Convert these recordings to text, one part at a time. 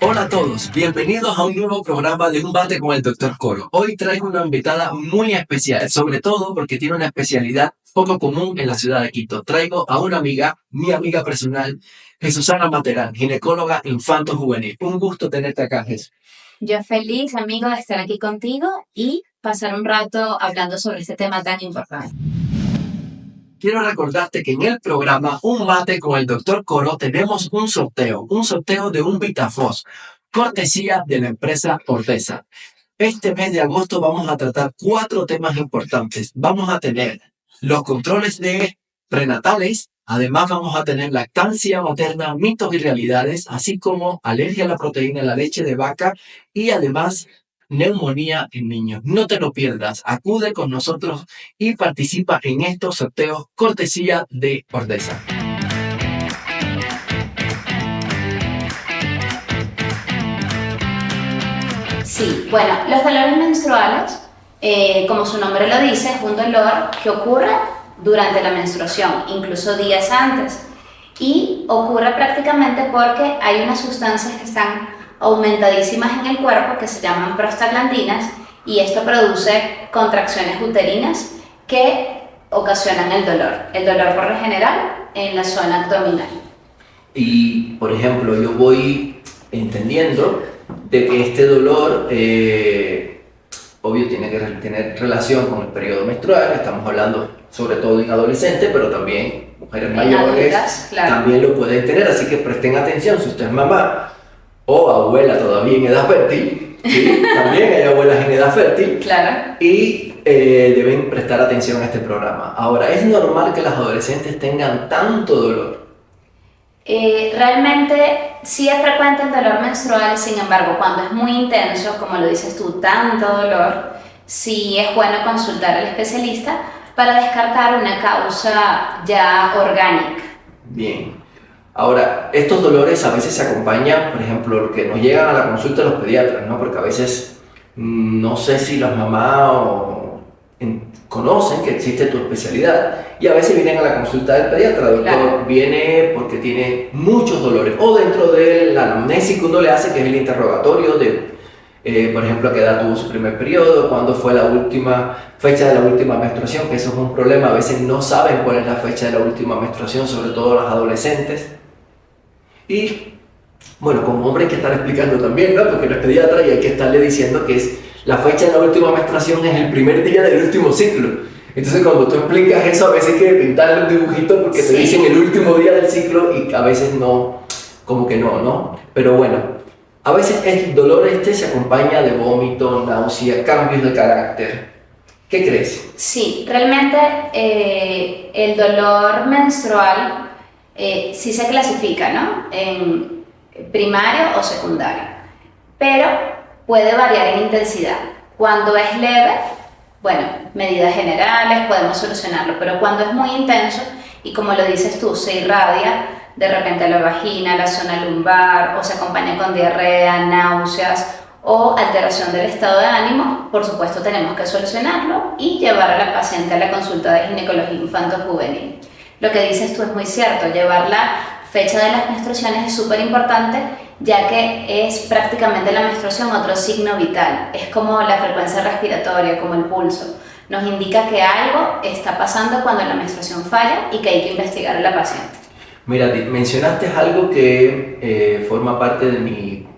Hola a todos, bienvenidos a un nuevo programa de Un Mate con el Dr. Coro. Hoy traigo una invitada muy especial, sobre todo porque tiene una especialidad poco común en la ciudad de Quito. Traigo a una amiga, mi amiga personal, Jesusana Materán, ginecóloga infanto-juvenil. Un gusto tenerte acá, Jesús. Yo feliz, amigo, de estar aquí contigo y pasar un rato hablando sobre este tema tan importante. Quiero recordarte que en el programa Un Mate con el Dr. Coro tenemos un sorteo de un Vitafos, cortesía de la empresa Ordesa. Este mes de agosto vamos a tratar 4 temas importantes. Vamos a tener los controles de prenatales, además vamos a tener lactancia materna, mitos y realidades, así como alergia a la proteína de la leche de vaca y además neumonía en niños. No te lo pierdas, acude con nosotros y participa en estos sorteos cortesía de Ordesa. Sí, bueno, los dolores menstruales, como su nombre lo dice, es un dolor que ocurre durante la menstruación, incluso días antes. Y ocurre prácticamente porque hay unas sustancias que están aumentadísimas en el cuerpo que se llaman prostaglandinas y esto produce contracciones uterinas que ocasionan el dolor por lo general en la zona abdominal. Y, por ejemplo, yo voy entendiendo de que este dolor, obvio, tiene que tener relación con el periodo menstrual. Estamos hablando sobre todo en adolescentes, pero también mujeres mayores adultas, claro, también lo pueden tener. Así que presten atención si usted es mamá o abuela todavía en edad fértil. ¿Sí? También hay abuelas en edad fértil. claro. Y deben prestar atención a este programa. Ahora, ¿es normal que las adolescentes tengan tanto dolor? Realmente sí es frecuente el dolor menstrual, sin embargo, cuando es muy intenso, como lo dices tú, tanto dolor, sí es bueno consultar al especialista para descartar una causa ya orgánica. Bien. Ahora, estos dolores a veces se acompañan, por ejemplo, lo que nos llegan a la consulta de los pediatras, ¿no? Porque a veces no sé si las mamás conocen que existe tu especialidad y a veces vienen a la consulta del pediatra. Doctor, Claro. viene porque tiene muchos dolores. O dentro de la anamnesis que uno le hace, que es el interrogatorio de, por ejemplo, a qué edad tuvo su primer periodo, cuándo fue la última fecha de la última menstruación, que eso es un problema. A veces no saben cuál es la fecha de la última menstruación, sobre todo los adolescentes. Y bueno, como hombre hay que estar explicando también, ¿no? Porque no es pediatra y hay que estarle diciendo que es la fecha de la última menstruación es el primer día del último ciclo. Entonces cuando tú explicas eso, a veces hay que pintarle un dibujito porque te dicen el último día del ciclo y a veces no, como que no, ¿no? Pero bueno, a veces el dolor se acompaña de vómito, náusea, cambios de carácter. ¿Qué crees? Sí, realmente el dolor menstrual sí se clasifica, ¿no? En primario o secundario, pero puede variar en intensidad. Cuando es leve, bueno, medidas generales, podemos solucionarlo, pero cuando es muy intenso y como lo dices tú, se irradia de repente a la vagina, a la zona lumbar o se acompaña con diarrea, náuseas o alteración del estado de ánimo, por supuesto tenemos que solucionarlo y llevar a la paciente a la consulta de ginecología infanto-juvenil. Lo que dices tú es muy cierto, llevar la fecha de las menstruaciones es súper importante, ya que es prácticamente la menstruación otro signo vital, es como la frecuencia respiratoria, como el pulso. Nos indica que algo está pasando cuando la menstruación falla y que hay que investigar a la paciente. Mira, mencionaste algo que forma parte de mi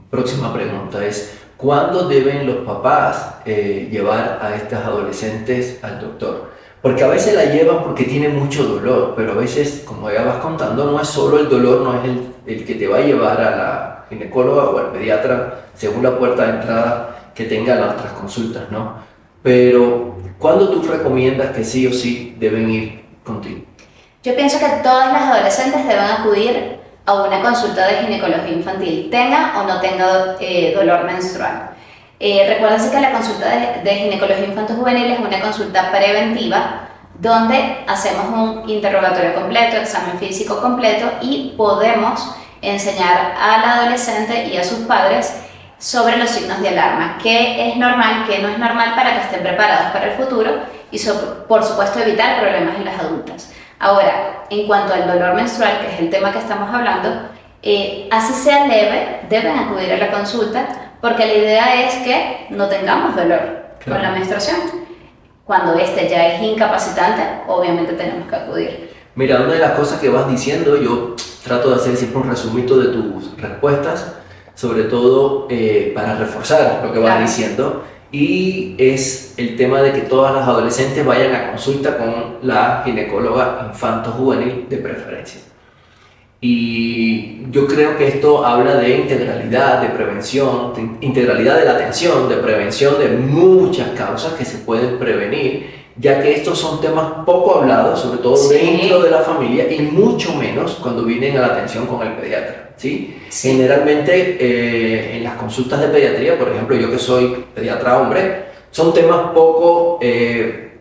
próxima pregunta, es ¿cuándo deben los papás llevar a estas adolescentes al doctor? Porque a veces la llevan porque tiene mucho dolor, pero a veces, como ya vas contando, no es solo el dolor, no es el que te va a llevar a la ginecóloga o al pediatra, según la puerta de entrada que tenga las otras consultas, ¿no? Pero, ¿cuándo tú recomiendas que sí o sí deben ir contigo? Yo pienso que todas las adolescentes deben acudir a una consulta de ginecología infantil, tenga o no tenga dolor menstrual. Recuérdense que la consulta de ginecología infanto-juvenil es una consulta preventiva donde hacemos un interrogatorio completo, examen físico completo y podemos enseñar al adolescente y a sus padres sobre los signos de alarma, qué es normal, qué no es normal para que estén preparados para el futuro y por supuesto evitar problemas en las adultas. Ahora, en cuanto al dolor menstrual, que es el tema que estamos hablando, así sea leve, deben acudir a la consulta porque la idea es que no tengamos dolor con la menstruación. Cuando este ya es incapacitante, obviamente tenemos que acudir. Mira, una de las cosas que vas diciendo, yo trato de hacer siempre un resumito de tus respuestas, sobre todo para reforzar lo que vas diciendo, y es el tema de que todas las adolescentes vayan a consulta con la ginecóloga infanto-juvenil de preferencia. Y yo creo que esto habla de integralidad, de prevención, de integralidad de la atención, de prevención de muchas causas que se pueden prevenir, ya que estos son temas poco hablados, sobre todo dentro de la familia, y mucho menos cuando vienen a la atención con el pediatra, ¿sí? Generalmente en las consultas de pediatría, por ejemplo, yo que soy pediatra hombre, son temas poco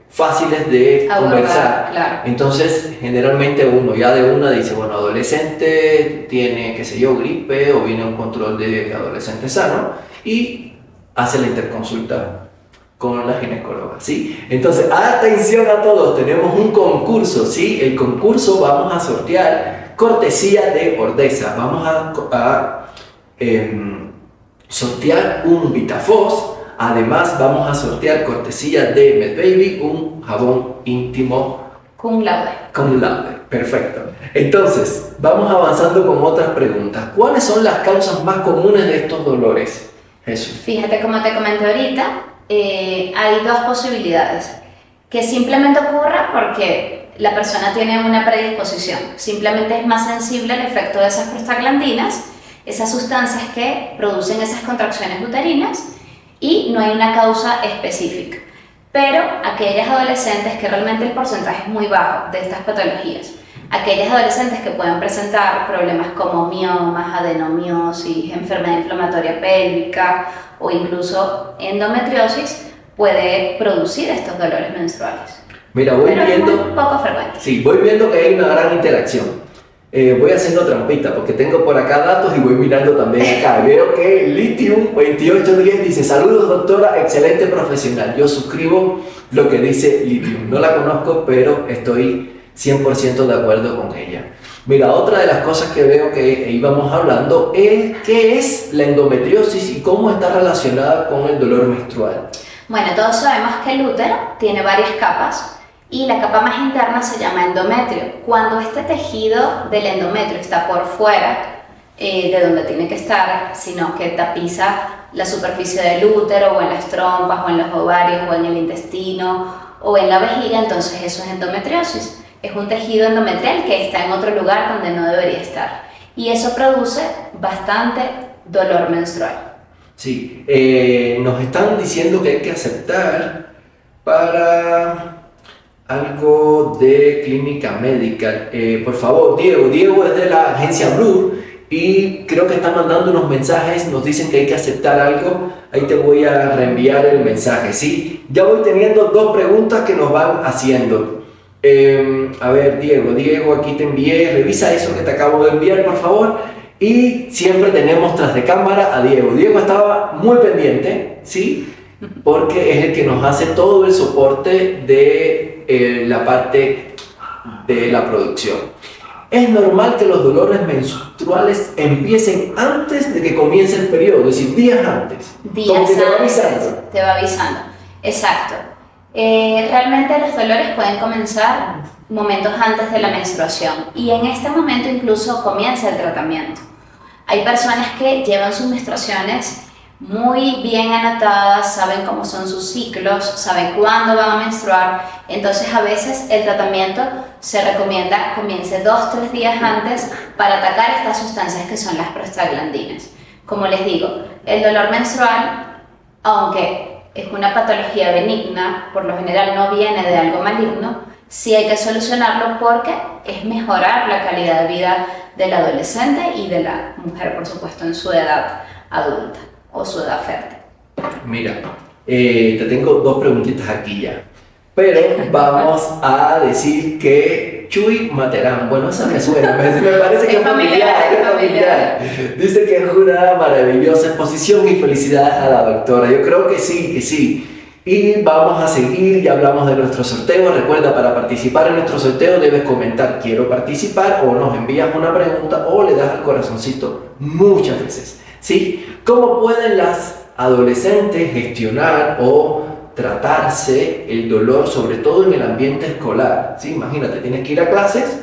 fáciles de conversar. Claro. Entonces, generalmente uno ya de una dice, bueno, adolescente tiene, qué sé yo, gripe, o viene un control de adolescente sano, y hace la interconsulta con la ginecóloga, ¿sí? Entonces, atención a todos, tenemos un concurso, ¿sí? El concurso vamos a sortear cortesía de Ordesa, vamos a sortear un Vitafos, además vamos a sortear cortesía de MedBaby, un jabón íntimo Cum laude. Cum laude, perfecto. Entonces, vamos avanzando con otras preguntas. ¿Cuáles son las causas más comunes de estos dolores, Jesús? Fíjate, como te comenté ahorita, hay dos posibilidades. Que simplemente ocurra porque la persona tiene una predisposición, simplemente es más sensible al efecto de esas prostaglandinas, esas sustancias que producen esas contracciones uterinas, y no hay una causa específica. Pero aquellas adolescentes que realmente el porcentaje es muy bajo de estas patologías, aquellas adolescentes que pueden presentar problemas como miomas, adenomiosis, enfermedad inflamatoria pélvica o incluso endometriosis, puede producir estos dolores menstruales. Mira, voy pero viendo, es muy poco frecuente. Sí, voy viendo que hay una gran interacción. Voy haciendo trampita porque tengo por acá datos y voy mirando también acá. Veo que Lithium 2810 dice: saludos doctora, excelente profesional. Yo suscribo lo que dice Lithium. No la conozco, pero estoy 100% de acuerdo con ella. Mira, otra de las cosas que veo que íbamos hablando es qué es la endometriosis y cómo está relacionada con el dolor menstrual. Bueno, todos sabemos que el útero tiene varias capas y la capa más interna se llama endometrio. Cuando este tejido del endometrio está por fuera de donde tiene que estar, sino que tapiza la superficie del útero o en las trompas o en los ovarios o en el intestino o en la vejiga, entonces eso es endometriosis. Es un tejido endometrial que está en otro lugar donde no debería estar y eso produce bastante dolor menstrual. Sí, nos están diciendo que hay que aceptar para algo de clínica médica. Por favor, Diego es de la agencia Blue y creo que están mandando unos mensajes, nos dicen que hay que aceptar algo. Ahí te voy a reenviar el mensaje, ¿sí? Ya voy teniendo dos preguntas que nos van haciendo. A ver, Diego, aquí te envié, revisa eso que te acabo de enviar, por favor. Y siempre tenemos tras de cámara a Diego. Diego estaba muy pendiente, ¿sí? Porque es el que nos hace todo el soporte de la parte de la producción. Es normal que los dolores menstruales empiecen antes de que comience el periodo, es decir, días antes. Días te va antes, avisando. te va avisando, exacto. Realmente los dolores pueden comenzar momentos antes de la menstruación y en este momento incluso comienza el tratamiento. Hay personas que llevan sus menstruaciones muy bien anotadas, saben cómo son sus ciclos, saben cuándo van a menstruar, entonces a veces el tratamiento se recomienda comience 2-3 días antes para atacar estas sustancias que son las prostaglandinas. Como les digo, el dolor menstrual, aunque es una patología benigna, por lo general no viene de algo maligno, sí hay que solucionarlo porque es mejorar la calidad de vida del adolescente y de la mujer, por supuesto, en su edad adulta o su edad fértil. Mira, te tengo dos preguntitas aquí ya, pero vamos a decir que Chuy Materán, bueno, esa me suena, me parece que es familiar. Dice que es una maravillosa exposición y felicidades a la doctora. Yo creo que sí, Y vamos a seguir, ya hablamos de nuestro sorteo. Recuerda, para participar en nuestro sorteo debes comentar quiero participar o nos envías una pregunta o le das al corazoncito muchas veces. ¿Sí? ¿Cómo pueden las adolescentes gestionar o tratarse el dolor, sobre todo en el ambiente escolar? ¿Sí? Imagínate, tienes que ir a clases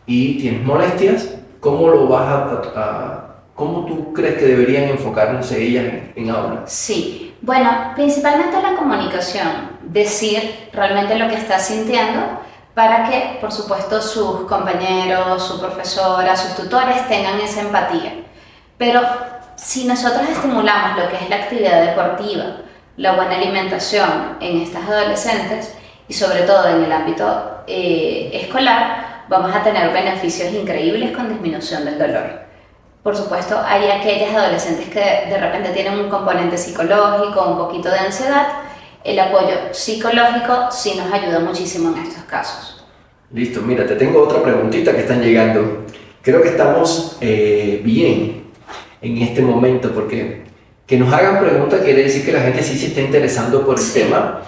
y tienes molestias. ¿Cómo lo vas cómo tú crees que deberían enfocarse ellas en aula? Sí, bueno, principalmente la comunicación, decir realmente lo que estás sintiendo para que, por supuesto, sus compañeros, su profesora, sus tutores tengan esa empatía. Pero si nosotros estimulamos lo que es la actividad deportiva, la buena alimentación en estas adolescentes y sobre todo en el ámbito escolar, vamos a tener beneficios increíbles con disminución del dolor. Por supuesto, hay aquellas adolescentes que de repente tienen un componente psicológico, un poquito de ansiedad. El apoyo psicológico sí nos ayuda muchísimo en estos casos. Listo, mira, te tengo otra preguntita que están llegando. Creo que estamos bien en este momento porque que nos hagan preguntas quiere decir que la gente sí se está interesando por el tema.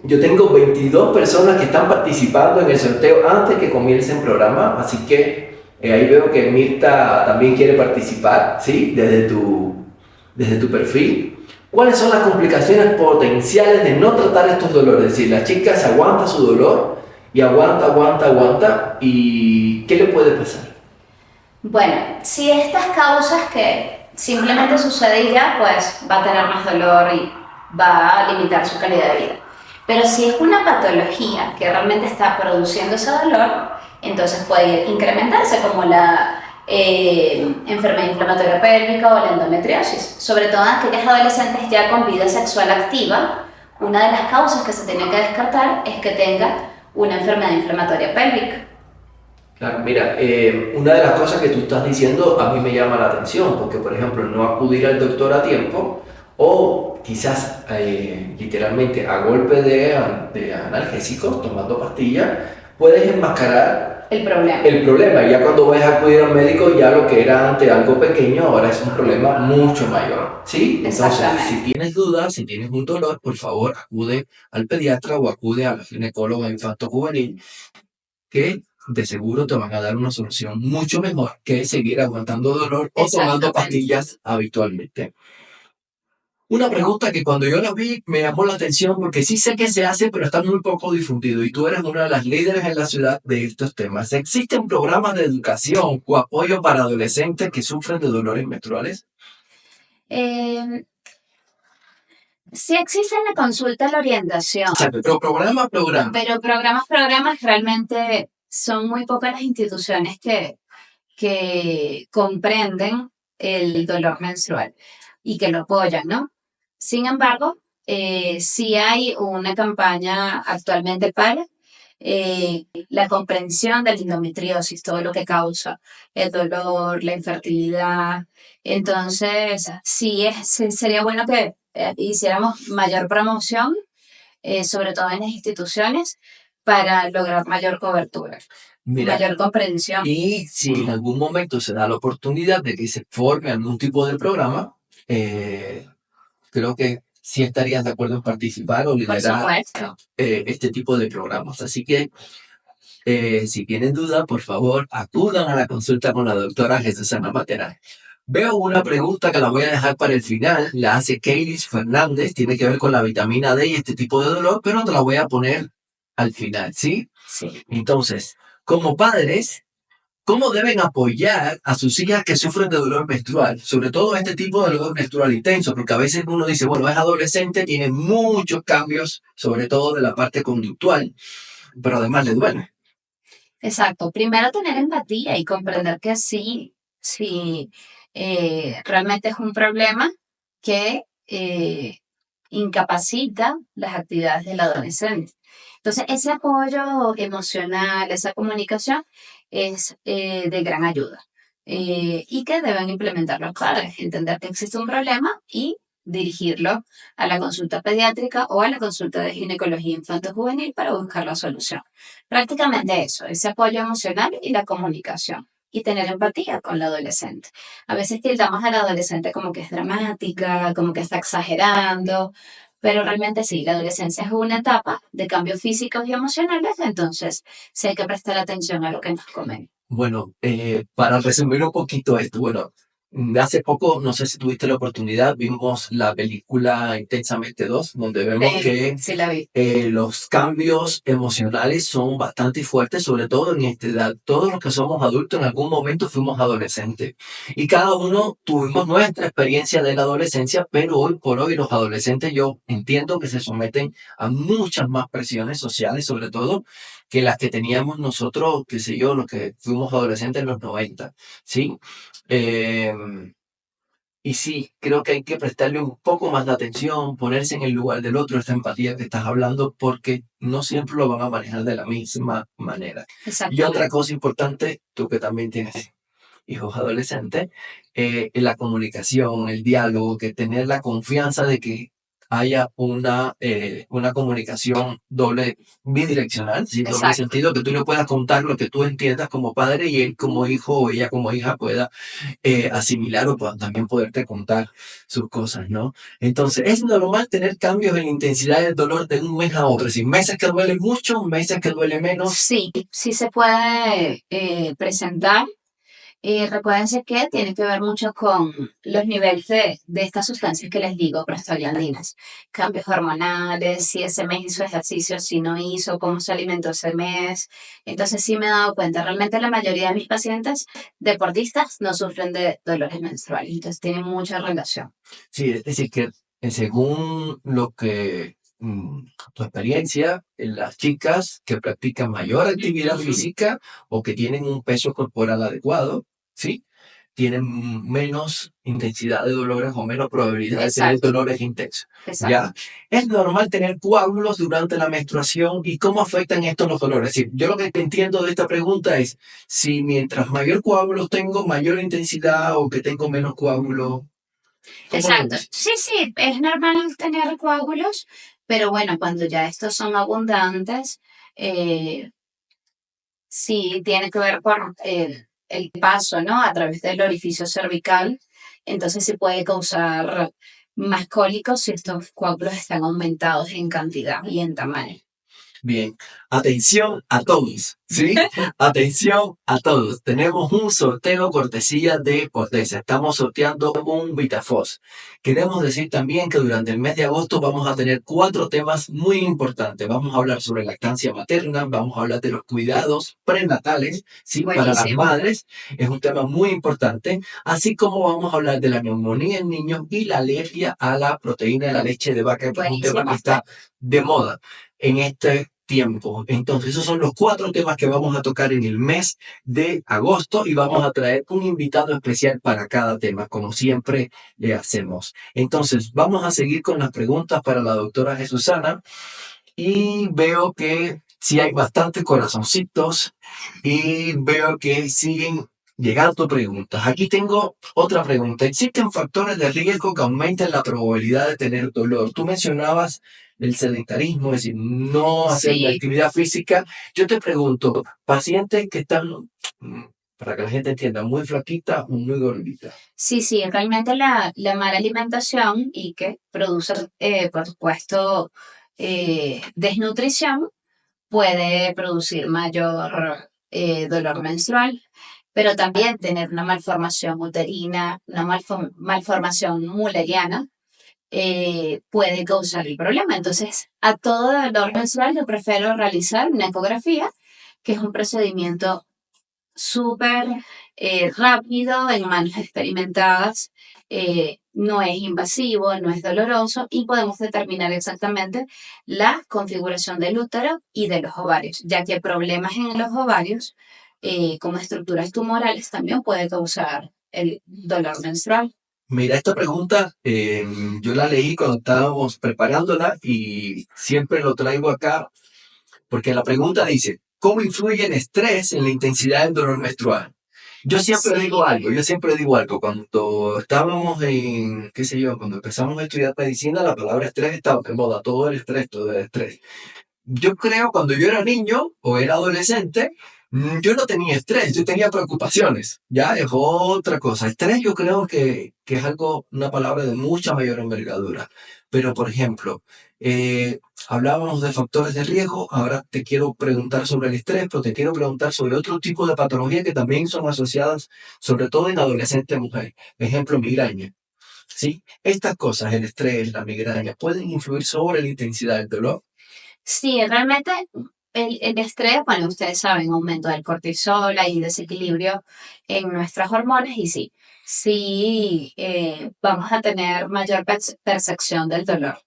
Yo tengo 22 personas que están participando en el sorteo antes que comience el programa, así que ahí veo que Mirta también quiere participar, ¿sí? Desde tu perfil. ¿Cuáles son las complicaciones potenciales de no tratar estos dolores? Es decir, la chica se aguanta su dolor y aguanta, ¿y qué le puede pasar? Bueno, si estas causas que simplemente sucede y ya, pues va a tener más dolor y va a limitar su calidad de vida. Pero si es una patología que realmente está produciendo ese dolor, entonces puede incrementarse como la enfermedad inflamatoria pélvica o la endometriosis. Sobre todo en aquellas adolescentes ya con vida sexual activa, una de las causas que se tiene que descartar es que tenga una enfermedad inflamatoria pélvica. Claro, mira, una de las cosas que tú estás diciendo a mí me llama la atención, porque por ejemplo no acudir al doctor a tiempo o quizás literalmente a golpe de analgésicos, tomando pastillas, puedes enmascarar El problema. el problema. Ya cuando vayas a acudir al médico, ya lo que era antes algo pequeño, ahora es un problema mucho mayor, ¿sí? Entonces, si tienes dudas, si tienes un dolor, por favor acude al pediatra o acude a la ginecóloga infanto-juvenil, que de seguro te van a dar una solución mucho mejor que seguir aguantando dolor o tomando pastillas habitualmente. Una pregunta que cuando yo la vi me llamó la atención porque sí sé que se hace, pero está muy poco difundido y tú eres una de las líderes en la ciudad de estos temas. ¿Existen programas de educación o apoyo para adolescentes que sufren de dolores menstruales? Eh, sí existe la consulta, la orientación. O sea, pero programa. Pero programas realmente son muy pocas las instituciones que comprenden el dolor menstrual y que lo apoyan, ¿no? Sin embargo, sí hay una campaña actualmente para la comprensión de la endometriosis, todo lo que causa el dolor, la infertilidad. Entonces, sí sería bueno que hiciéramos mayor promoción, sobre todo en las instituciones, para lograr mayor cobertura. Mira, mayor comprensión. Y si en algún momento se da la oportunidad de que se forme algún tipo de programa, creo que sí estarías de acuerdo en participar o liderar este tipo de programas. Así que si tienen duda, por favor, acudan a la consulta con la doctora Jesús Matera. Veo una pregunta que la voy a dejar para el final, la hace Keilis Fernández, tiene que ver con la vitamina D y este tipo de dolor, pero te la voy a poner al final, ¿sí? Sí. Entonces, como padres, ¿cómo deben apoyar a sus hijas que sufren de dolor menstrual? Sobre todo este tipo de dolor menstrual intenso, porque a veces uno dice, bueno, es adolescente, tiene muchos cambios, sobre todo de la parte conductual, pero además le duele. Exacto. Primero tener empatía y comprender que sí, realmente es un problema que incapacita las actividades del adolescente. Entonces, ese apoyo emocional, esa comunicación es de gran ayuda y que deben implementar los padres, entender que existe un problema y dirigirlo a la consulta pediátrica o a la consulta de ginecología infanto-juvenil para buscar la solución. Prácticamente eso, ese apoyo emocional y la comunicación. Y tener empatía con la adolescente. A veces tildamos a la adolescente como que es dramática, como que está exagerando, Pero realmente sí, la adolescencia es una etapa de cambios físicos y emocionales, entonces sí hay que prestar atención a lo que nos comen. Bueno, para resumir un poquito esto, bueno, hace poco, no sé si tuviste la oportunidad, vimos la película Intensamente 2, donde vemos que Sí la vi. los cambios emocionales son bastante fuertes, sobre todo en esta edad. Todos los que somos adultos en algún momento fuimos adolescentes y cada uno tuvimos nuestra experiencia de la adolescencia, pero hoy por hoy los adolescentes yo entiendo que se someten a muchas más presiones sociales, sobre todo que las que teníamos nosotros, qué sé yo, los que fuimos adolescentes en los 90, ¿sí? Eh, y sí, creo que hay que prestarle un poco más de atención, ponerse en el lugar del otro, esta empatía que estás hablando, porque no siempre lo van a manejar de la misma manera. Y otra Exactamente. cosa importante, tú que también tienes hijos adolescentes, la comunicación, el diálogo, que tener la confianza de que haya una comunicación doble, bidireccional, sin doble Exacto. sentido, que tú le puedas contar lo que tú entiendas como padre y él como hijo o ella como hija pueda asimilar o también poderte contar sus cosas, ¿no? Entonces, es normal tener cambios en intensidad del dolor de un mes a otro, si meses que duelen mucho, meses que duele menos. Sí, sí se puede presentar. Recuérdense que tiene que ver mucho con los niveles de estas sustancias que les digo, prostaglandinas, cambios hormonales, si ese mes hizo ejercicio, si no hizo, cómo se alimentó ese mes. Entonces sí me he dado cuenta, realmente la mayoría de mis pacientes deportistas no sufren de dolores menstruales, entonces tiene mucha relación. Sí, es decir, que según lo que tu experiencia, las chicas que practican mayor actividad física o que tienen un peso corporal adecuado, ¿sí? Tienen menos intensidad de dolores o menos probabilidad de tener Exacto, dolores intensos. exacto. ¿Ya? Es normal tener coágulos durante la menstruación y cómo afectan estos los dolores. Es decir, yo lo que entiendo de esta pregunta es si mientras mayor coágulos tengo, mayor intensidad o que tengo menos coágulos. ¿Cómo lo Exacto. ves? Sí, sí, es normal tener coágulos, pero bueno, cuando ya estos son abundantes, eh, sí tiene que ver con el paso, ¿no? A través del orificio cervical, entonces sí puede causar más cólicos si estos coágulos están aumentados en cantidad y en tamaño. Bien, atención a todos, ¿sí? Atención a todos. Tenemos un sorteo cortesía de Cortesa. Estamos sorteando un Vitafos. Queremos decir también que durante el mes de agosto vamos a tener 4 temas muy importantes. Vamos a hablar sobre lactancia materna, vamos a hablar de los cuidados prenatales, ¿sí? Para las Buenísimo. madres es un tema muy importante, así como vamos a hablar de la neumonía en niños y la alergia a la proteína de la leche de vaca, que es un tema que Buenísimo. está de moda en este tiempo. Entonces, esos son los 4 temas que vamos a tocar en el mes de agosto y vamos a traer un invitado especial para cada tema, como siempre le hacemos. Entonces, vamos a seguir con las preguntas para la doctora Jesusana y veo que sí hay bastantes corazoncitos y veo que siguen llegando preguntas. Aquí tengo otra pregunta. ¿Existen factores de riesgo que aumenten la probabilidad de tener dolor? Tú mencionabas el sedentarismo, es decir, no hacer la Sí, actividad física. Yo te pregunto, pacientes que están, para que la gente entienda, muy flaquita o muy gordita. sí, sí, realmente la mala alimentación y que produce, por supuesto, desnutrición puede producir mayor dolor menstrual, pero también tener una malformación uterina, una malformación mulleriana, puede causar el problema. Entonces, a todo dolor menstrual yo prefiero realizar una ecografía, que es un procedimiento súper rápido en manos experimentadas, no es invasivo, no es doloroso y podemos determinar exactamente la configuración del útero y de los ovarios, ya que problemas en los ovarios, como estructuras tumorales, también puede causar el dolor menstrual. Mira, esta pregunta yo la leí cuando estábamos preparándola y siempre lo traigo acá porque la pregunta dice, ¿cómo influye el estrés en la intensidad del dolor menstrual? Yo siempre digo algo, cuando estábamos en, qué sé yo, cuando empezamos a estudiar medicina, la palabra estrés estaba de moda, todo el estrés, todo el estrés. Yo creo cuando yo era niño o era adolescente, Yo no tenía estrés, yo tenía preocupaciones. Ya es otra cosa. Estrés yo creo que es algo, una palabra de mucha mayor envergadura. Pero, por ejemplo, hablábamos de factores de riesgo, ahora te quiero preguntar sobre el estrés, pero te quiero preguntar sobre otro tipo de patologías que también son asociadas, sobre todo en adolescentes mujeres. Ejemplo, migraña. ¿Sí? Estas cosas, el estrés, la migraña, pueden influir sobre la intensidad del dolor. Sí, realmente el estrés, bueno, ustedes saben, aumento del cortisol, hay desequilibrio en nuestras hormonas y sí, sí vamos a tener mayor percepción del dolor.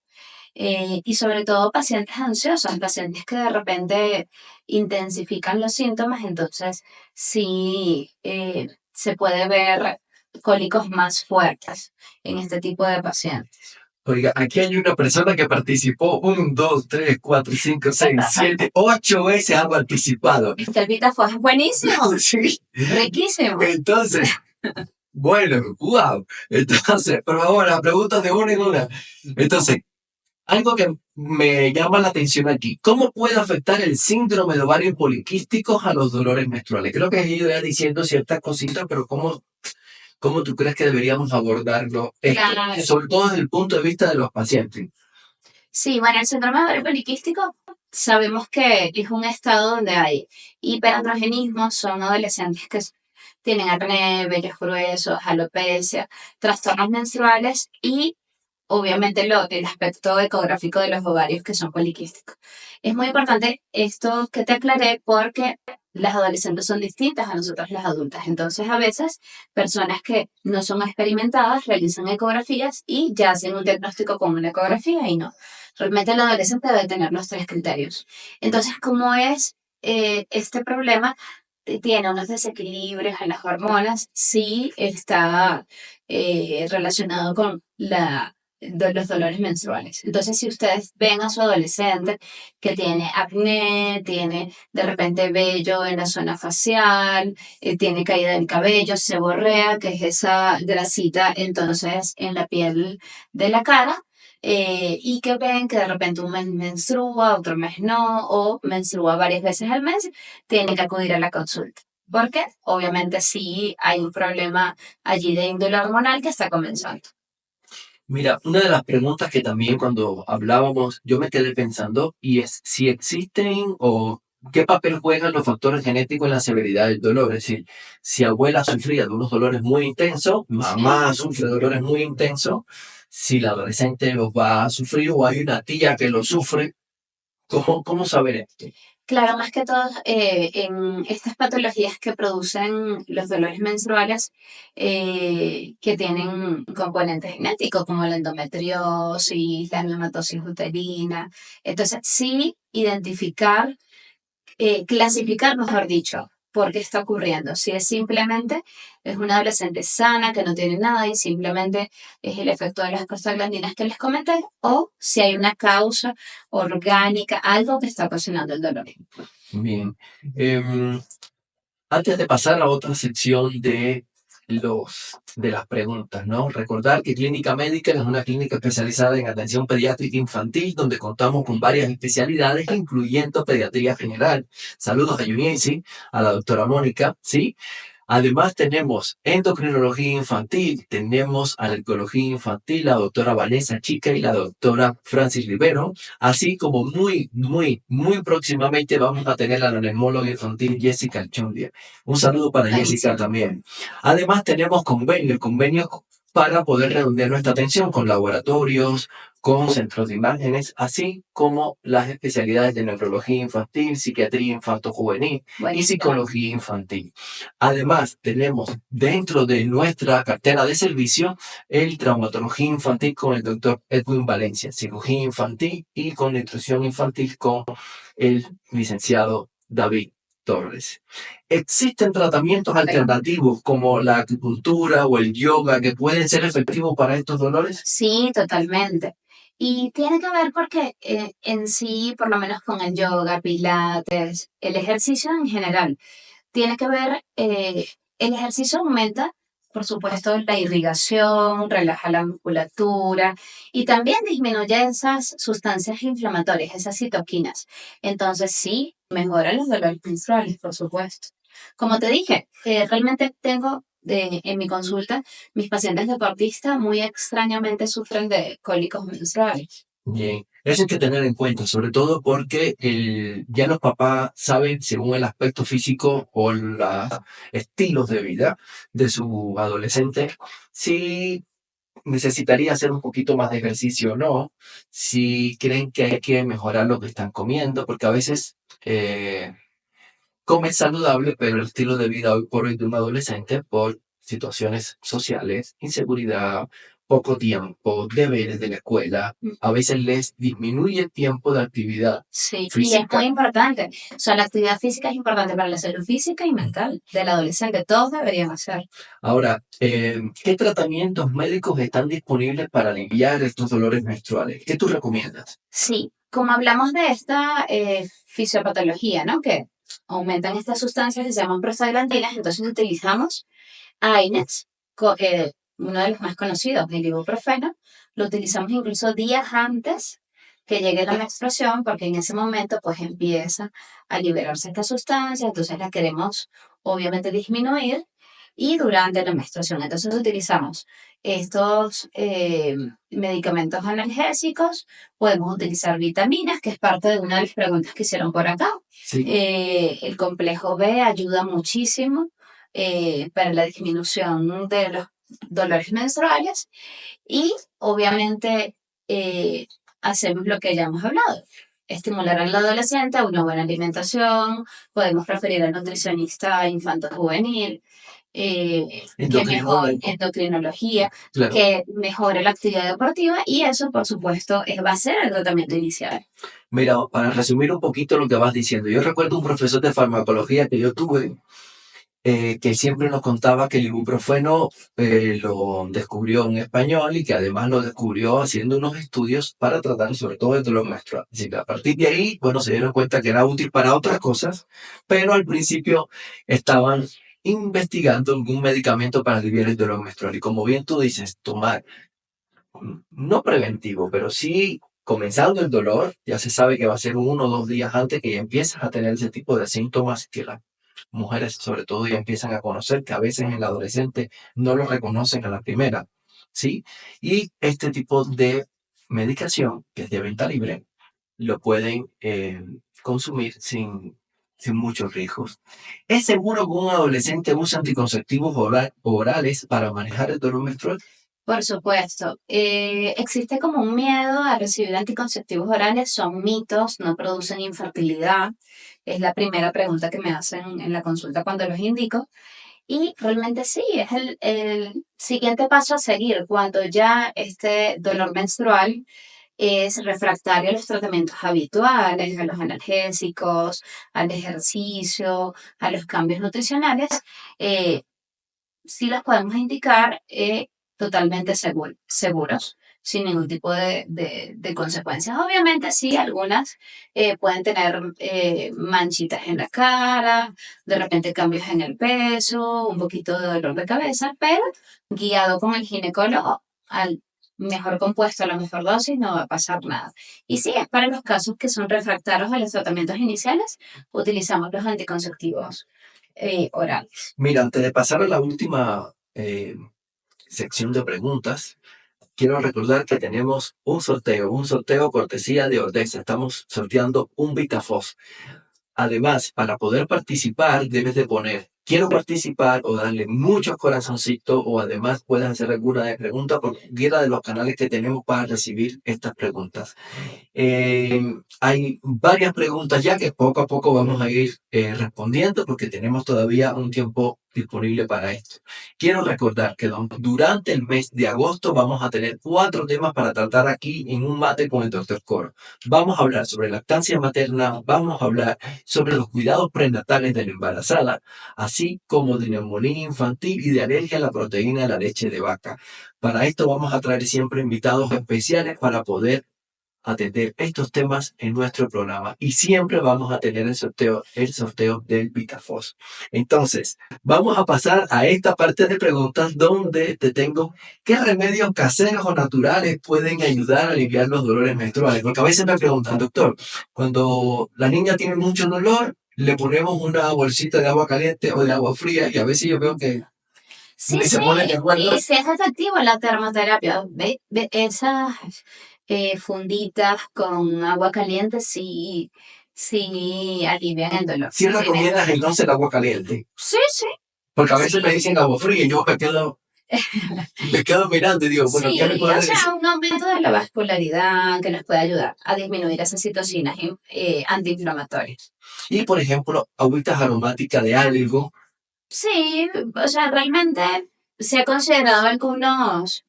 Y sobre todo pacientes ansiosos, pacientes que de repente intensifican los síntomas, entonces sí se puede ver cólicos más fuertes en este tipo de pacientes. Oiga, aquí hay una persona que participó 1, 2, 3, 4, 5, 6, 7, 8 veces ha participado. Este Vita fue buenísimo, Sí. riquísimo. Entonces, bueno, wow. Entonces, por favor, las preguntas de una en una. Entonces, algo que me llama la atención aquí, ¿cómo puede afectar el síndrome de ovarios poliquísticos a los dolores menstruales? Creo que he ido ya diciendo ciertas cositas, pero ¿cómo tú crees que deberíamos abordarlo? Claro. Sobre todo desde el punto de vista de los pacientes. Sí, bueno, el síndrome de ovario poliquístico sabemos que es un estado donde hay hiperandrogenismo, son adolescentes que tienen acné, vellos gruesos, alopecia, trastornos menstruales y obviamente el aspecto ecográfico de los ovarios que son poliquísticos. Es muy importante esto que te aclaré porque las adolescentes son distintas a nosotras las adultas. Entonces, a veces, personas que no son experimentadas realizan ecografías y ya hacen un diagnóstico con una ecografía y no. Realmente el adolescente debe tener los tres criterios. Entonces, ¿cómo es este problema? Tiene unos desequilibrios en las hormonas, sí está relacionado con los dolores menstruales. Entonces, si ustedes ven a su adolescente que tiene acné, tiene de repente vello en la zona facial, tiene caída del cabello, se borrea, que es esa grasita entonces en la piel de la cara, y que ven que de repente un mes menstrua, otro mes no, o menstrua varias veces al mes, tiene que acudir a la consulta. Porque obviamente sí hay un problema allí de índole hormonal que está comenzando. Mira, una de las preguntas que también cuando hablábamos yo me quedé pensando y es si existen o qué papel juegan los factores genéticos en la severidad del dolor. Es decir, si abuela sufría de unos dolores muy intensos, mamá sufre de dolores muy intensos, si la adolescente los va a sufrir o hay una tía que lo sufre, ¿cómo saber esto? Claro, más que todo en estas patologías que producen los dolores menstruales que tienen componentes genéticos como la endometriosis, la neumatosis uterina. Entonces, sí identificar clasificar, mejor dicho, por qué está ocurriendo. Si es simplemente, es una adolescente sana que no tiene nada y simplemente es el efecto de las prostaglandinas que les comenté, o si hay una causa orgánica, algo que está ocasionando el dolor. Bien. Em, Antes de pasar a otra sección de las preguntas, ¿no? Recordar que Clínica Médica es una clínica especializada en atención pediátrica infantil, donde contamos con varias especialidades, incluyendo pediatría general. Saludos a Juniesi, a la doctora Mónica, ¿sí? Además tenemos endocrinología infantil, tenemos alergología infantil, la doctora Vanessa Chica y la doctora Francis Rivero, así como muy próximamente vamos a tener a la neumóloga infantil Jessica Alchundia. Un saludo para Jessica también. Además tenemos convenios para poder redondear nuestra atención con laboratorios, con centros de imágenes, así como las especialidades de neurología infantil, psiquiatría infanto-juvenil y psicología infantil. Además, tenemos dentro de nuestra cartera de servicio el traumatología infantil con el doctor Edwin Valencia, cirugía infantil y con nutrición infantil con el licenciado David Torres. ¿Existen tratamientos alternativos como la acupuntura o el yoga que pueden ser efectivos para estos dolores? Sí, totalmente. Y tiene que ver porque en sí, por lo menos con el yoga, pilates, el ejercicio en general, tiene que ver, el ejercicio aumenta por supuesto, la irrigación, relaja la musculatura y también disminuye esas sustancias inflamatorias, esas citoquinas. Entonces, sí, mejora los dolores menstruales, por supuesto. Como te dije, realmente tengo en mi consulta, mis pacientes deportistas muy extrañamente sufren de cólicos menstruales. Bien, eso hay que tener en cuenta, sobre todo porque ya los papás saben, según el aspecto físico o los estilos de vida de su adolescente, si necesitaría hacer un poquito más de ejercicio o no, si creen que hay que mejorar lo que están comiendo, porque a veces come saludable, pero el estilo de vida hoy por hoy de un adolescente, por situaciones sociales, inseguridad, poco tiempo, deberes de la escuela, a veces les disminuye el tiempo de actividad Sí, y es muy física. importante. O sea, la actividad física es importante para la salud física y mental del adolescente. Todos deberían hacer. Ahora, ¿qué tratamientos médicos están disponibles para aliviar estos dolores menstruales? ¿Qué tú recomiendas? Sí, como hablamos de esta fisiopatología, ¿no? Que aumentan estas sustancias que se llaman prostaglandinas, entonces utilizamos AINES, uno de los más conocidos, el ibuprofeno. Lo utilizamos incluso días antes que llegue la menstruación, porque en ese momento pues empieza a liberarse esta sustancia, entonces la queremos obviamente disminuir y durante la menstruación. Entonces utilizamos estos medicamentos analgésicos, podemos utilizar vitaminas, que es parte de una de las preguntas que hicieron por acá. Sí. El complejo B ayuda muchísimo para la disminución de los dolores menstruales y obviamente hacemos lo que ya hemos hablado. Estimular al adolescente a una buena alimentación, podemos referir al nutricionista infanto-juvenil, que mejore Endocrinólogo. endocrinología, Claro. que mejore la actividad deportiva y eso, por supuesto, va a ser el tratamiento inicial. Mira, para resumir un poquito lo que vas diciendo, yo recuerdo un profesor de farmacología que yo tuve, que siempre nos contaba que el ibuprofeno lo descubrió un español y que además lo descubrió haciendo unos estudios para tratar sobre todo el dolor menstrual. Así que a partir de ahí, bueno, se dieron cuenta que era útil para otras cosas, pero al principio estaban investigando algún medicamento para aliviar el dolor menstrual. Y como bien tú dices, tomar, no preventivo, pero sí comenzando el dolor, ya se sabe que va a ser 1 o 2 días antes que ya empiezas a tener ese tipo de síntomas que las mujeres sobre todo ya empiezan a conocer, que a veces en el adolescente no lo reconocen a la primera, ¿sí? Y este tipo de medicación, que es de venta libre, lo pueden consumir sin muchos riesgos. ¿Es seguro que un adolescente usa anticonceptivos orales para manejar el dolor menstrual? Por supuesto, existe como un miedo a recibir anticonceptivos orales, son mitos, no producen infertilidad. Es la primera pregunta que me hacen en la consulta cuando los indico. Y realmente sí, es el siguiente paso a seguir cuando ya este dolor menstrual es refractario a los tratamientos habituales, a los analgésicos, al ejercicio, a los cambios nutricionales. eh, sí los podemos indicar totalmente seguros, sin ningún tipo de consecuencias. Obviamente, sí, algunas pueden tener manchitas en la cara, de repente cambios en el peso, un poquito de dolor de cabeza, pero guiado con el ginecólogo al mejor compuesto, a la mejor dosis, no va a pasar nada. Y sí, es para los casos que son refractarios a los tratamientos iniciales, utilizamos los anticonceptivos orales. Mira, antes de pasar a la última sección de preguntas, quiero recordar que tenemos un sorteo cortesía de Ordesa. Estamos sorteando un Vitafos. Además, para poder participar, debes de poner quiero participar o darle muchos corazoncitos o además puedes hacer alguna de pregunta por cualquiera de los canales que tenemos para recibir estas preguntas. Hay varias preguntas ya que poco a poco vamos a ir respondiendo porque tenemos todavía un tiempo disponible para esto. Quiero recordar que durante el mes de agosto vamos a tener 4 temas para tratar aquí en un mate con el doctor Coro. Vamos a hablar sobre lactancia materna, vamos a hablar sobre los cuidados prenatales de la embarazada, así como de neumonía infantil y de alergia a la proteína de la leche de vaca. Para esto vamos a traer siempre invitados especiales para poder atender estos temas en nuestro programa y siempre vamos a tener el sorteo del VitaFoz. Entonces, vamos a pasar a esta parte de preguntas donde te tengo qué remedios caseros o naturales pueden ayudar a aliviar los dolores menstruales. Porque a veces me preguntan, doctor, cuando la niña tiene mucho dolor, le ponemos una bolsita de agua caliente o de agua fría y a veces yo veo que Sí, ni se sí, pone de acuerdo. y si es efectivo la termoterapia, ve esas funditas con agua caliente sí, sí alivian el dolor. Si Sí, de recomiendas hecho, entonces el agua caliente, sí, sí, porque a veces me sí. dicen agua fría y yo me quedo mirando y digo, bueno, ¿qué me Sí, o puede decir? sea, un aumento de la vascularidad que nos puede ayudar a disminuir esas citocinas antiinflamatorias. Y por ejemplo, agüitas aromáticas de algo. Sí, o sea, realmente se ha considerado algunos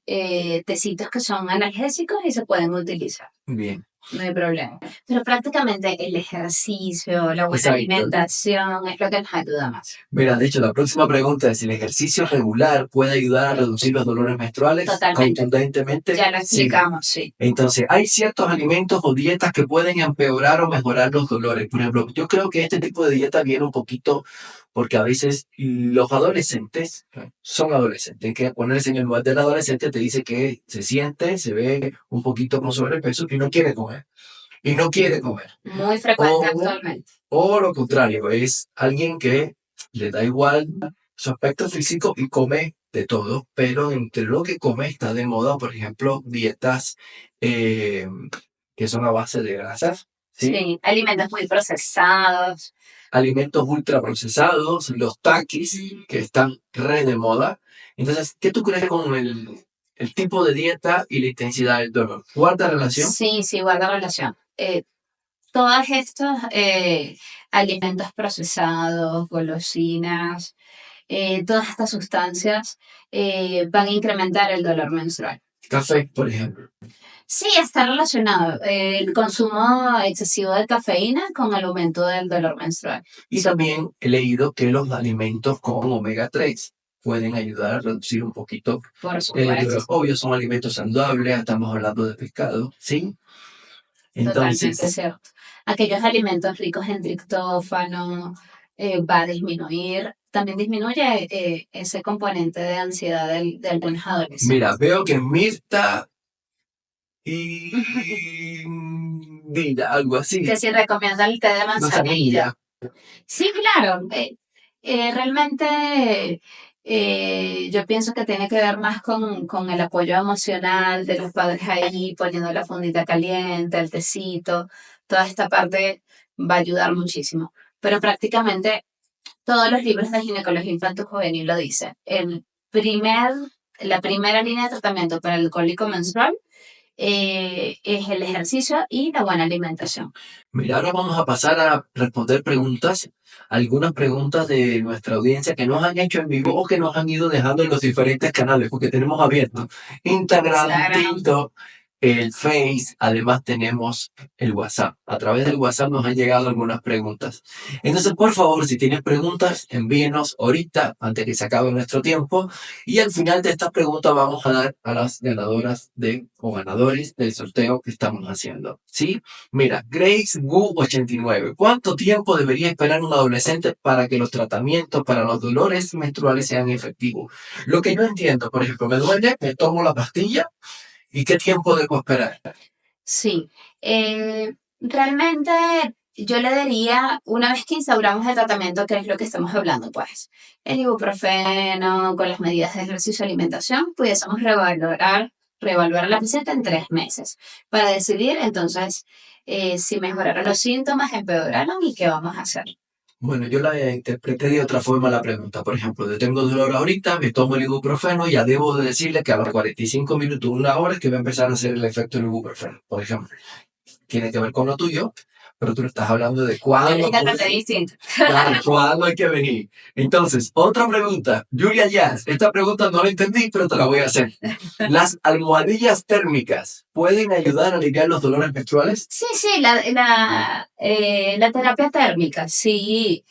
tecitos que son analgésicos y se pueden utilizar. Bien, No hay problema. Pero prácticamente el ejercicio, la buena exacto. alimentación es lo que nos ayuda más. Mira, de hecho, la próxima pregunta es si el ejercicio regular puede ayudar a reducir los dolores menstruales. Totalmente. Contundentemente, Ya lo sí. explicamos, sí. Entonces, hay ciertos alimentos o dietas que pueden empeorar o mejorar los dolores. Por ejemplo, yo creo que este tipo de dieta viene un poquito porque a veces los adolescentes son adolescentes. Hay que ponerse en el lugar del adolescente, te dice que se siente, se ve un poquito con sobrepeso y no quiere comer. Y no quiere comer. Muy frecuente actualmente. O lo contrario, es alguien que le da igual su aspecto físico y come de todo, pero entre lo que come está de moda, por ejemplo, dietas eh, que son a base de grasas, ¿sí? Sí, alimentos muy procesados. Alimentos ultraprocesados, los takis, que están re de moda. Entonces, ¿qué tú crees con el tipo de dieta y la intensidad del dolor? ¿Guarda relación? Sí, sí, guarda relación. Todos estos alimentos procesados, golosinas, todas estas sustancias van a incrementar el dolor menstrual. Café, por ejemplo. Sí, está relacionado el consumo excesivo de cafeína con el aumento del dolor menstrual. Y también he leído que los alimentos con omega 3 pueden ayudar a reducir un poquito Por el supuesto, dolor. Obvio, son alimentos saludables, estamos hablando de pescado, ¿sí? totalmente Entonces, cierto. Aquellos alimentos ricos en triptófano va a disminuir, también disminuye ese componente de ansiedad de algunos adolescentes. mira, veo que Mirta y Dina, algo así, Que si recomienda el té de manzanilla. manzanilla. Sí, claro. Realmente yo pienso que tiene que ver más con el apoyo emocional de los padres ahí, poniendo la fundita caliente, el tecito, toda esta parte va a ayudar muchísimo. Pero prácticamente todos los libros de ginecología infanto-juvenil lo dicen. Primer, la primera línea de tratamiento para el cólico menstrual es el ejercicio y la buena alimentación. Mira, ahora vamos a pasar a responder preguntas, algunas preguntas de nuestra audiencia que nos han hecho en vivo o que nos han ido dejando en los diferentes canales, porque tenemos abierto Instagram, TikTok, el Face, además tenemos el WhatsApp. A través del WhatsApp nos han llegado algunas preguntas. Entonces, por favor, si tienes preguntas, envíenos ahorita, antes que se acabe nuestro tiempo, y al final de estas preguntas vamos a dar a las ganadoras o ganadores del sorteo que estamos haciendo. ¿Sí? Mira, Grace Gu 89. ¿Cuánto tiempo debería esperar un adolescente para que los tratamientos para los dolores menstruales sean efectivos? Lo que yo entiendo, por ejemplo, me duele, me tomo la pastilla y qué tiempo debo esperar. Sí, realmente yo le diría, una vez que instauramos el tratamiento, que es lo que estamos hablando, pues, el ibuprofeno, con las medidas de ejercicio y alimentación, pudiésemos reevaluar a la paciente en 3 meses para decidir entonces si mejoraron los síntomas, empeoraron y qué vamos a hacer. Bueno, yo la interpreté de otra forma la pregunta. Por ejemplo, yo tengo dolor ahorita, me tomo el ibuprofeno y ya debo de decirle que a los 45 minutos, una hora, es que va a empezar a hacer el efecto del ibuprofeno, por ejemplo. Tiene que ver con lo tuyo, pero tú estás hablando de cuándo. Claro, cuándo hay que venir. Entonces, otra pregunta. Julia Jazz, esta pregunta no la entendí, pero te la voy a hacer. ¿Las almohadillas térmicas pueden ayudar a aliviar los dolores menstruales? Sí, sí, la terapia térmica, sí,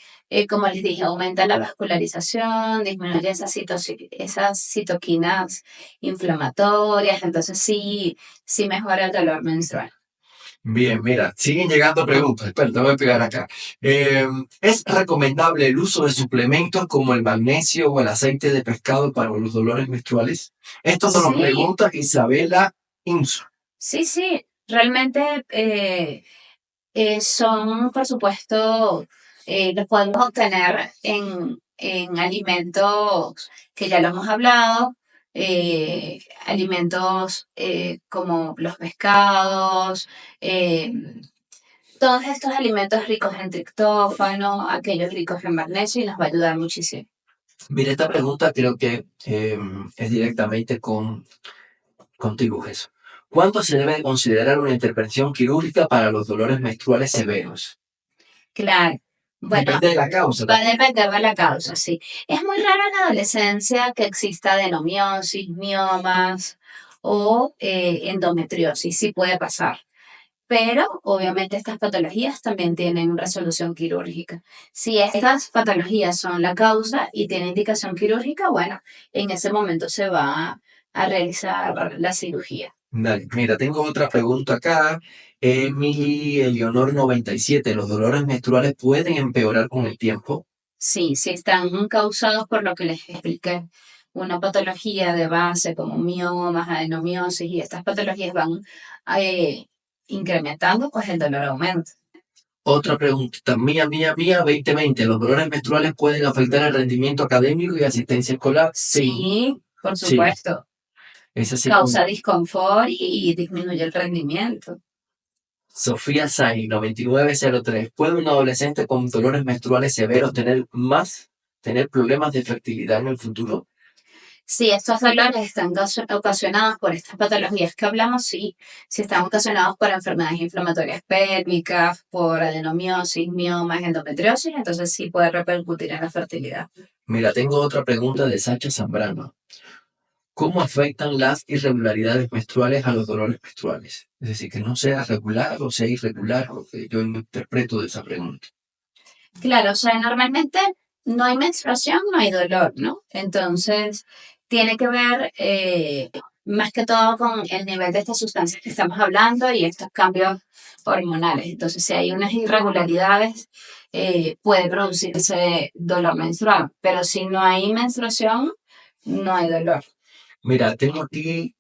como les dije, aumenta la vascularización, disminuye esas citoquinas inflamatorias, entonces sí, sí mejora el dolor menstrual. Bien, mira, siguen llegando preguntas. Espera, te voy a pegar acá. ¿Es recomendable el uso de suplementos como el magnesio o el aceite de pescado para los dolores menstruales? Esto nos lo Sí, pregunta Isabela Insu. sí, sí. Realmente son, por supuesto, los podemos obtener en alimentos que ya lo hemos hablado, alimentos como los pescados, eh, todos estos alimentos ricos en triptófano, aquellos ricos en magnesio y nos va a ayudar muchísimo. Mira, esta pregunta creo que es directamente contigo, Jesús. ¿Cuánto se debe considerar una intervención quirúrgica para los dolores menstruales severos? Claro. Bueno, Depende de la causa va a también. depender de la causa, sí. Es muy raro en la adolescencia que exista adenomiosis, miomas o endometriosis, sí puede pasar. Pero obviamente estas patologías también tienen resolución quirúrgica. Si estas patologías son la causa y tiene indicación quirúrgica, bueno, en ese momento se va a realizar la cirugía. Dale, mira, tengo otra pregunta acá. Emily Eleonor 97. ¿Los dolores menstruales pueden empeorar con el tiempo? Sí, si están causados por lo que les expliqué, una patología de base como miomas, adenomiosis y estas patologías van eh, incrementando, pues el dolor aumenta. Otra pregunta, mía, 2020. ¿Los dolores menstruales pueden afectar el rendimiento académico y asistencia escolar? Sí, Sí, por sí. supuesto, Es así causa como disconfort y disminuye el rendimiento. Sofía Sai, 9903. ¿Puede un adolescente con dolores menstruales severos tener problemas de fertilidad en el futuro? Si estos dolores están ocasionados por estas patologías que hablamos, sí. Si están ocasionados por enfermedades inflamatorias pélvicas, por adenomiosis, miomas, endometriosis, entonces sí puede repercutir en la fertilidad. Mira, tengo otra pregunta de Sacha Zambrano. ¿Cómo afectan las irregularidades menstruales a los dolores menstruales? Es decir, que no sea regular o sea irregular, lo que yo interpreto de esa pregunta. Claro, o sea, normalmente no hay menstruación, no hay dolor, ¿no? Entonces, tiene que ver más que todo con el nivel de estas sustancias que estamos hablando y estos cambios hormonales. Entonces, si hay unas irregularidades, puede producirse dolor menstrual, pero si no hay menstruación, no hay dolor. Mira, tengo aquí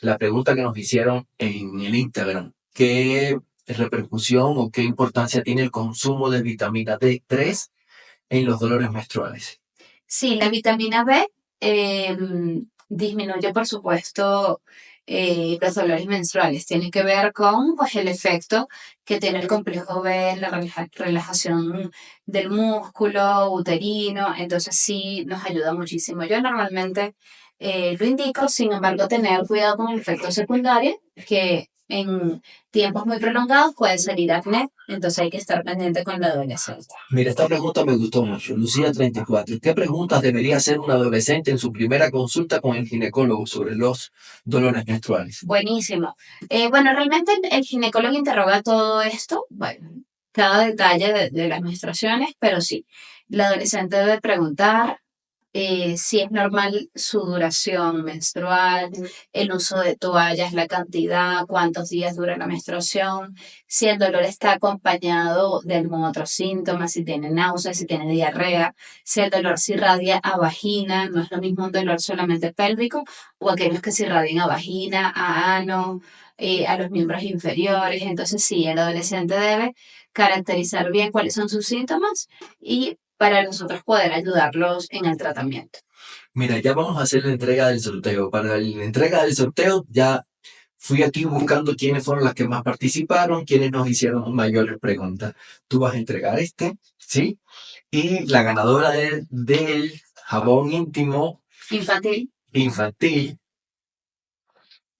la pregunta que nos hicieron en el Instagram. ¿Qué repercusión o qué importancia tiene el consumo de vitamina D3 en los dolores menstruales? Sí, la vitamina B eh, disminuye, por supuesto, los dolores menstruales. Tiene que ver con pues, el efecto que tiene el complejo B en la relajación del músculo uterino. Entonces sí nos ayuda muchísimo. Yo normalmente lo indico, sin embargo, tener cuidado con el efecto secundario, que en tiempos muy prolongados puede salir acné. Entonces hay que estar pendiente con la adolescencia. Mira, esta pregunta me gustó mucho. Lucía 34. ¿Qué preguntas debería hacer un adolescente en su primera consulta con el ginecólogo sobre los dolores menstruales? Buenísimo. Bueno, realmente el ginecólogo interroga todo esto, bueno, cada detalle de las menstruaciones, pero sí, la adolescente debe preguntar si es normal su duración menstrual, el uso de toallas, la cantidad, cuántos días dura la menstruación, si el dolor está acompañado de algún otro síntoma, si tiene náuseas, si tiene diarrea, si el dolor se irradia a vagina, no es lo mismo un dolor solamente pélvico o aquellos que se irradian a vagina, a ano, a los miembros inferiores. Entonces sí, el adolescente debe caracterizar bien cuáles son sus síntomas y para nosotros poder ayudarlos en el tratamiento. Mira, ya vamos a hacer la entrega del sorteo. Para la entrega del sorteo ya fui aquí buscando quiénes fueron las que más participaron, quiénes nos hicieron mayores preguntas. Tú vas a entregar este, ¿sí? Y la ganadora del jabón íntimo Infantil, infantil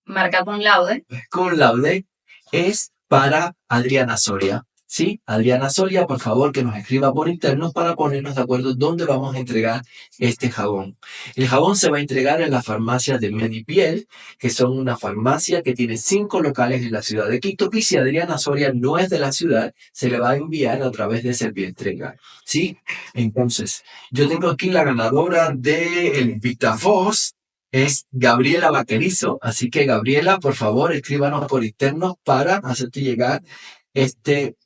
marca con laude. con laude es para Adriana Soria. Sí, Adriana Soria, por favor, que nos escriba por interno para ponernos de acuerdo dónde vamos a entregar este jabón. El jabón se va a entregar en las farmacias de Medipiel, que son una farmacia que tiene 5 locales en la ciudad de Quito. Y si Adriana Soria no es de la ciudad, se le va a enviar a través de Servientrega. Sí, entonces, yo tengo aquí la ganadora del VitaFoss. es Gabriela Vaquerizo. Así que Gabriela, por favor, escríbanos por interno para hacerte llegar este,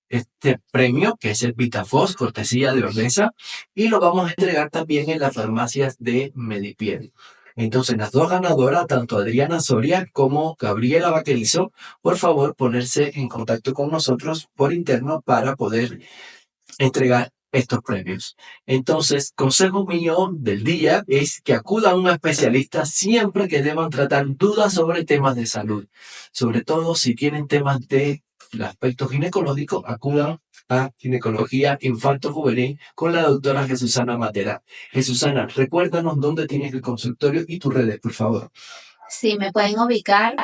este premio, que es el VitaFoss, cortesía de Ordesa, y lo vamos a entregar también en las farmacias de Medipiel. Entonces, las dos ganadoras, tanto Adriana Soria como Gabriela Vaquerizo, por favor, ponerse en contacto con nosotros por interno para poder entregar estos premios. Entonces, consejo mío del día es que acudan a un especialista siempre que deban tratar dudas sobre temas de salud. Sobre todo si tienen temas de el aspecto ginecológico, acudan a ginecología infanto-juvenil con la doctora Jesusana Matera. Jesusana, recuérdanos dónde tienes el consultorio y tus redes, por favor. Sí, me pueden ubicar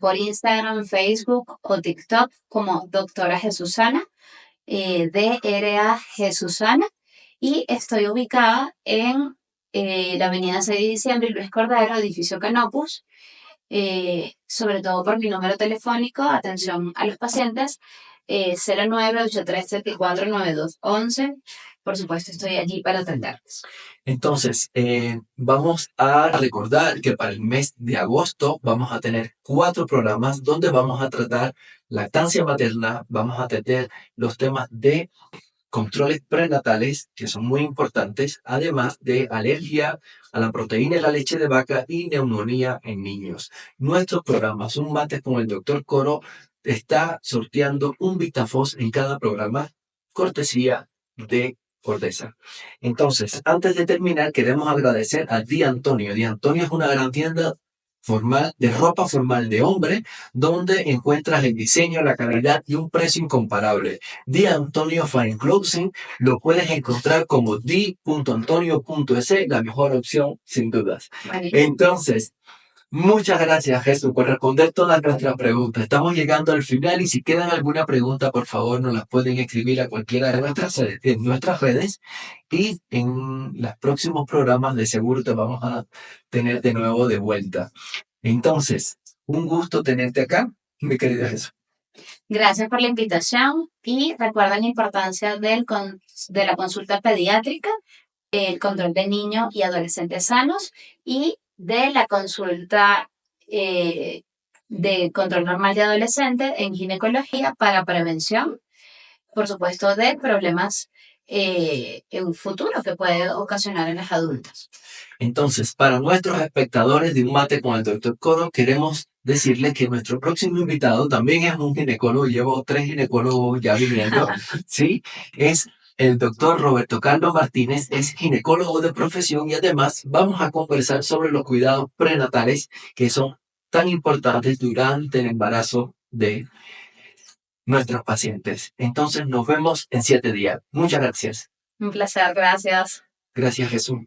por Instagram, Facebook o TikTok como doctora Jesusana, DRA Jesusana, y estoy ubicada en la avenida 6 de diciembre y Luis Cordero, edificio Canopus, sobre todo por mi número telefónico, atención a los pacientes, 0983749211. Por supuesto, estoy allí para atenderles. Entonces, vamos a recordar que para el mes de agosto vamos a tener 4 programas donde vamos a tratar lactancia materna, vamos a atender los temas de controles prenatales, que son muy importantes, además de alergia a la proteína de la leche de vaca y neumonía en niños. Nuestros programas, un mate con el doctor Coro, está sorteando un VitaFoss en cada programa, cortesía de Ordesa. Entonces, antes de terminar, queremos agradecer a Di Antonio. Di Antonio es una gran tienda formal, de ropa formal de hombre, donde encuentras el diseño, la calidad y un precio incomparable. Di Antonio Fine Clothing lo puedes encontrar como di.antonio.es, la mejor opción sin dudas. Vale. Entonces, muchas gracias, Jesús, por responder todas nuestras preguntas. Estamos llegando al final y si quedan alguna pregunta, por favor, nos las pueden escribir a cualquiera de nuestras redes y en los próximos programas de seguro te vamos a tener de nuevo de vuelta. Entonces, un gusto tenerte acá, mi querida Jesús. Gracias por la invitación y recuerden la importancia de la consulta pediátrica, el control de niños y adolescentes sanos y de la consulta de control normal de adolescentes en ginecología para prevención, por supuesto, de problemas en un futuro que puede ocasionar en las adultas. Entonces, para nuestros espectadores de Un Mate con el Dr. Coro, queremos decirles que nuestro próximo invitado también es un ginecólogo. Llevo 3 ginecólogos ya viniendo, ¿sí? Es el doctor Roberto Carlos Martínez, es ginecólogo de profesión y además vamos a conversar sobre los cuidados prenatales que son tan importantes durante el embarazo de nuestros pacientes. Entonces, nos vemos en 7 días. Muchas gracias. Un placer, gracias. Gracias, Jesús.